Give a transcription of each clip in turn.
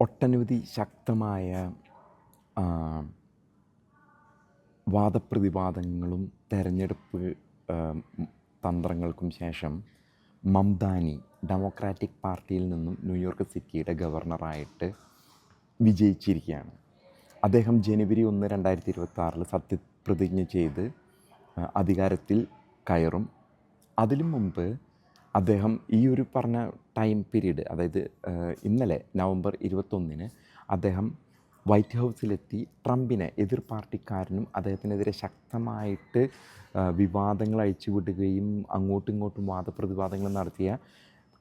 ഒട്ടനവധി ശക്തമായ വാദപ്രതിവാദങ്ങളും തെരഞ്ഞെടുപ്പ് തന്ത്രങ്ങൾക്കും ശേഷം മംദാനി ഡെമോക്രാറ്റിക് പാർട്ടിയിൽ നിന്നും ന്യൂയോർക്ക് സിറ്റിയുടെ ഗവർണറായിട്ട് വിജയിച്ചിരിക്കുകയാണ്. അദ്ദേഹം ജനുവരി 1, 2026 സത്യപ്രതിജ്ഞ ചെയ്ത് അധികാരത്തിൽ കയറും. അതിനു മുമ്പ് അദ്ദേഹം ഈ ഒരു പറഞ്ഞ ടൈം പീരീഡ്, അതായത് ഇന്നലെ നവംബർ 21 അദ്ദേഹം വൈറ്റ് ഹൗസിലെത്തി ട്രംപിനെ, എതിർ പാർട്ടിക്കാരനും അദ്ദേഹത്തിനെതിരെ ശക്തമായിട്ട് വിവാദങ്ങൾ അഴിച്ചുവിടുകയും അങ്ങോട്ടും ഇങ്ങോട്ടും വാദപ്രതിവാദങ്ങൾ നടത്തിയ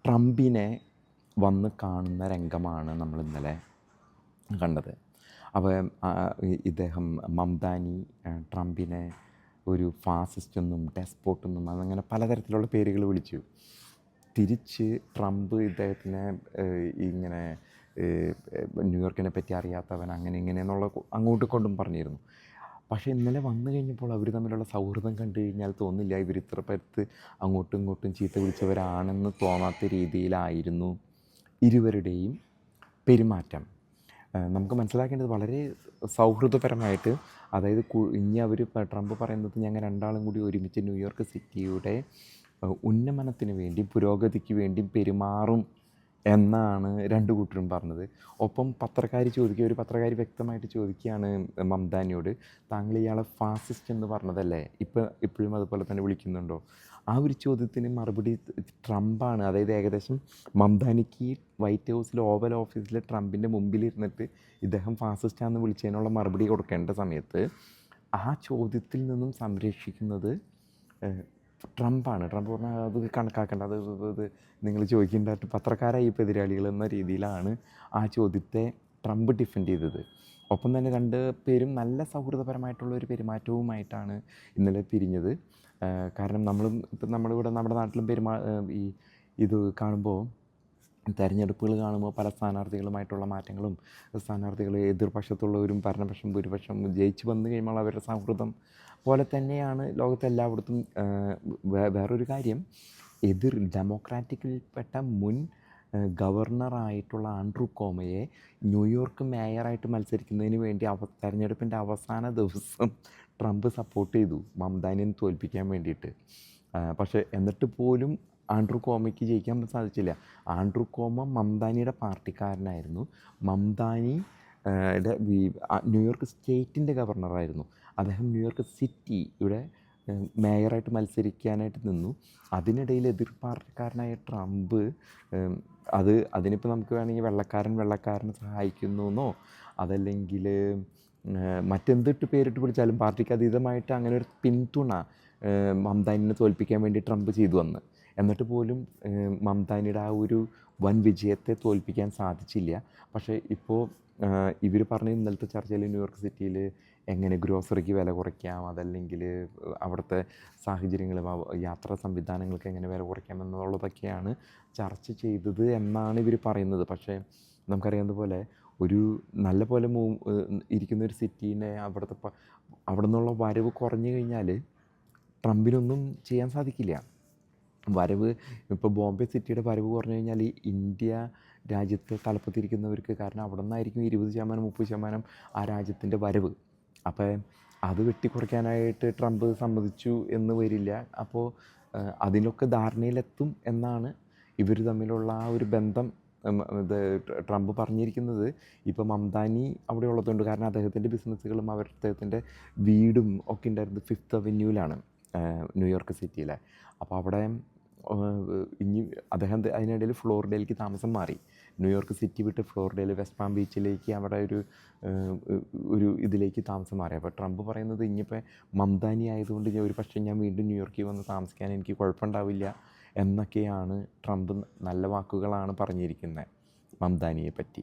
ട്രംപിനെ വന്ന് കാണുന്ന രംഗമാണ് നമ്മൾ ഇന്നലെ കണ്ടത്. അപ്പോൾ ഇദ്ദേഹം മംദാനി ട്രംപിനെ ഒരു ഫാസിസ്റ്റ് എന്നും ഡെസ്പോട്ട് എന്നും അങ്ങനെ പലതരത്തിലുള്ള പേരുകൾ വിളിച്ചു. തിരിച്ച് ട്രംപ് ഇദ്ദേഹത്തിനെ ഇങ്ങനെ ന്യൂയോർക്കിനെ പറ്റി അറിയാത്തവൻ അങ്ങനെ ഇങ്ങനെയെന്നുള്ള അങ്ങോട്ട് കൊണ്ടും പറഞ്ഞിരുന്നു. പക്ഷേ ഇന്നലെ വന്നു കഴിഞ്ഞപ്പോൾ അവർ തമ്മിലുള്ള സൗഹൃദം കണ്ടു കഴിഞ്ഞാൽ തോന്നില്ല ഇവർ ഇത്ര പേർക്ക് അങ്ങോട്ടും ഇങ്ങോട്ടും ചീത്ത വിളിച്ചവരാണെന്ന് തോന്നാത്ത രീതിയിലായിരുന്നു ഇരുവരുടെയും പെരുമാറ്റം. നമുക്ക് മനസ്സിലാക്കേണ്ടത് വളരെ സൗഹൃദപരമായിട്ട്, അതായത് ഇനി അവർ ട്രംപ് പറയുന്നത് ഞങ്ങൾ രണ്ടാളും കൂടി ഒരുമിച്ച് ന്യൂയോർക്ക് സിറ്റിയുടെ ഉന്നമനത്തിന് വേണ്ടി, പുരോഗതിക്ക് വേണ്ടി പെരുമാറും എന്നാണ് രണ്ടു കൂട്ടരും പറഞ്ഞത്. ഒപ്പം ഒരു പത്രക്കാരി വ്യക്തമായിട്ട് ചോദിക്കുകയാണ് മംദാനിയോട്, താങ്കൾ ഇയാളെ ഫാസിസ്റ്റ് എന്ന് പറഞ്ഞതല്ലേ, ഇപ്പോഴും അതുപോലെ തന്നെ വിളിക്കുന്നുണ്ടോ? ആ ഒരു ചോദ്യത്തിന് മറുപടി ട്രംപാണ്. അതായത് ഏകദേശം മംദാനിക്ക് വൈറ്റ് ഹൗസിൽ ഓവൽ ഓഫീസിൽ ട്രംപിൻ്റെ മുമ്പിലിരുന്നിട്ട് ഇദ്ദേഹം ഫാസിസ്റ്റാന്ന് വിളിച്ചതിനുള്ള മറുപടി കൊടുക്കേണ്ട സമയത്ത് ആ ചോദ്യത്തിൽ നിന്നും സംരക്ഷിക്കുന്നത് ട്രംപാണ്. ട്രംപ് പറഞ്ഞാൽ അത് കണക്കാക്കേണ്ട, അത് നിങ്ങൾ ചോദിക്കേണ്ട പത്രക്കാരായി ഇപ്പോൾ എതിരാളികൾ എന്ന രീതിയിലാണ് ആ ചോദ്യത്തെ ട്രംപ് ഡിഫെൻഡ് ചെയ്തത്. ഒപ്പം തന്നെ രണ്ട് പേരും നല്ല സൗഹൃദപരമായിട്ടുള്ള ഒരു പെരുമാറ്റവുമായിട്ടാണ് ഇന്നലെ പിരിഞ്ഞത്. കാരണം നമ്മളിവിടെ നമ്മുടെ നാട്ടിലും ഇത് കാണുമ്പോൾ, തെരഞ്ഞെടുപ്പുകൾ കാണുമ്പോൾ പല സ്ഥാനാർത്ഥികളുമായിട്ടുള്ള മാറ്റങ്ങളും, സ്ഥാനാർത്ഥികൾ എതിർപക്ഷത്തുള്ളവരും ഭൂരിപക്ഷം ജയിച്ചു വന്നു കഴിയുമ്പോൾ അവരുടെ സൗഹൃദം പോലെ തന്നെയാണ് ലോകത്തെല്ലായിടത്തും. വേറൊരു കാര്യം, ഡെമോക്രാറ്റിക്കിൽപ്പെട്ട മുൻ ഗവർണറായിട്ടുള്ള ആൻഡ്രൂ കോമയെ ന്യൂയോർക്ക് മേയറായിട്ട് മത്സരിക്കുന്നതിന് വേണ്ടി തെരഞ്ഞെടുപ്പിൻ്റെ അവസാന ദിവസം ട്രംപ് സപ്പോർട്ട് ചെയ്തു മംദാനിയെ തോൽപ്പിക്കാൻ വേണ്ടിയിട്ട്. പക്ഷേ എന്നിട്ട് പോലും ആൻഡ്രൂ കോമയ്ക്ക് ജയിക്കാൻ സാധിച്ചില്ല. ആൻഡ്രൂ കോമ മംദാനിയുടെ പാർട്ടിക്കാരനായിരുന്നു. മംദാനിയുടെ ന്യൂയോർക്ക് സ്റ്റേറ്റിൻ്റെ ഗവർണറായിരുന്നു. അദ്ദേഹം ന്യൂയോർക്ക് സിറ്റിയുടെ മേയറായിട്ട് മത്സരിക്കാനായിട്ട് നിന്നു. അതിനിടയിൽ എതിർ പാർട്ടിക്കാരനായ ട്രംപ് അതിനിപ്പോൾ നമുക്ക് വേണമെങ്കിൽ വെള്ളക്കാരനെ സഹായിക്കുന്നു എന്നോ അതല്ലെങ്കിൽ മറ്റെന്തിട്ട് പേരിട്ട് വിളിച്ചാലും പാർട്ടിക്ക് അതീതമായിട്ട് അങ്ങനെ ഒരു പിന്തുണ മംദാനിനെ തോൽപ്പിക്കാൻ വേണ്ടി ട്രംപ് ചെയ്തു വന്ന്. എന്നിട്ട് പോലും മംദാനിയുടെ ആ ഒരു വൻ വിജയത്തെ തോൽപ്പിക്കാൻ സാധിച്ചില്ല. പക്ഷേ ഇപ്പോൾ ഇവർ പറഞ്ഞ ഇന്നലത്തെ ചർച്ചയിൽ ന്യൂയോർക്ക് സിറ്റിയിൽ എങ്ങനെ ഗ്രോസറിക്ക് വില കുറയ്ക്കാം, അതല്ലെങ്കിൽ അവിടുത്തെ സാഹചര്യങ്ങൾ, യാത്രാ സംവിധാനങ്ങൾക്ക് എങ്ങനെ വില കുറയ്ക്കാം എന്നുള്ളതൊക്കെയാണ് ചർച്ച ചെയ്തത് എന്നാണ് ഇവർ പറയുന്നത്. പക്ഷേ നമുക്കറിയാവുന്ന പോലെ ഒരു നല്ല പോലെ ഇരിക്കുന്നൊരു സിറ്റീനെ അവിടെ നിന്നുള്ള വരവ് കുറഞ്ഞു കഴിഞ്ഞാൽ ട്രംപിനൊന്നും ചെയ്യാൻ സാധിക്കില്ല. ഇപ്പോൾ ബോംബെ സിറ്റിയുടെ വരവ് കുറഞ്ഞു കഴിഞ്ഞാൽ ഇന്ത്യ രാജ്യത്ത് തലപ്പത്തിരിക്കുന്നവർക്ക്, കാരണം അവിടെ നിന്നായിരിക്കും 20% 30% ആ രാജ്യത്തിൻ്റെ വരവ്. അപ്പോൾ അത് വെട്ടിക്കുറയ്ക്കാനായിട്ട് ട്രംപ് സമ്മതിച്ചു എന്ന് വരില്ല. അപ്പോൾ അതിലൊക്കെ ധാരണയിലെത്തും എന്നാണ് ഇവർ തമ്മിലുള്ള ആ ഒരു ബന്ധം ട്രംപ് പറഞ്ഞിരിക്കുന്നത്. ഇപ്പോൾ മംദാനി അവിടെ ഉള്ളതുകൊണ്ട്, കാരണം അദ്ദേഹത്തിൻ്റെ ബിസിനസ്സുകളും അദ്ദേഹത്തിൻ്റെ വീടും ഒക്കെ ഉണ്ടായിരുന്നത് 5th അവന്യൂവിലാണ് ന്യൂയോർക്ക് സിറ്റിയിലെ. അപ്പോൾ അവിടെ ഇനി അദ്ദേഹം അതിനിടയിൽ ഫ്ലോറിഡയിലേക്ക് താമസം മാറി. ന്യൂയോർക്ക് സിറ്റി വിട്ട് ഫ്ലോറിഡയിൽ വെസ്റ്റ് പാം ബീച്ചിലേക്ക് അവിടെ ഒരു ഇതിലേക്ക് താമസം മാറി. അപ്പോൾ ട്രംപ് പറയുന്നത്, ഇനിയിപ്പോൾ മംദാനി ആയതുകൊണ്ട് ഞാൻ വീണ്ടും ന്യൂയോർക്കിൽ വന്ന് താമസിക്കാൻ എനിക്ക് കുഴപ്പമുണ്ടാവില്ല എന്നൊക്കെയാണ് ട്രംപ് നല്ല വാക്കുകളാണ് പറഞ്ഞിരിക്കുന്നത് മംദാനിയെ പറ്റി.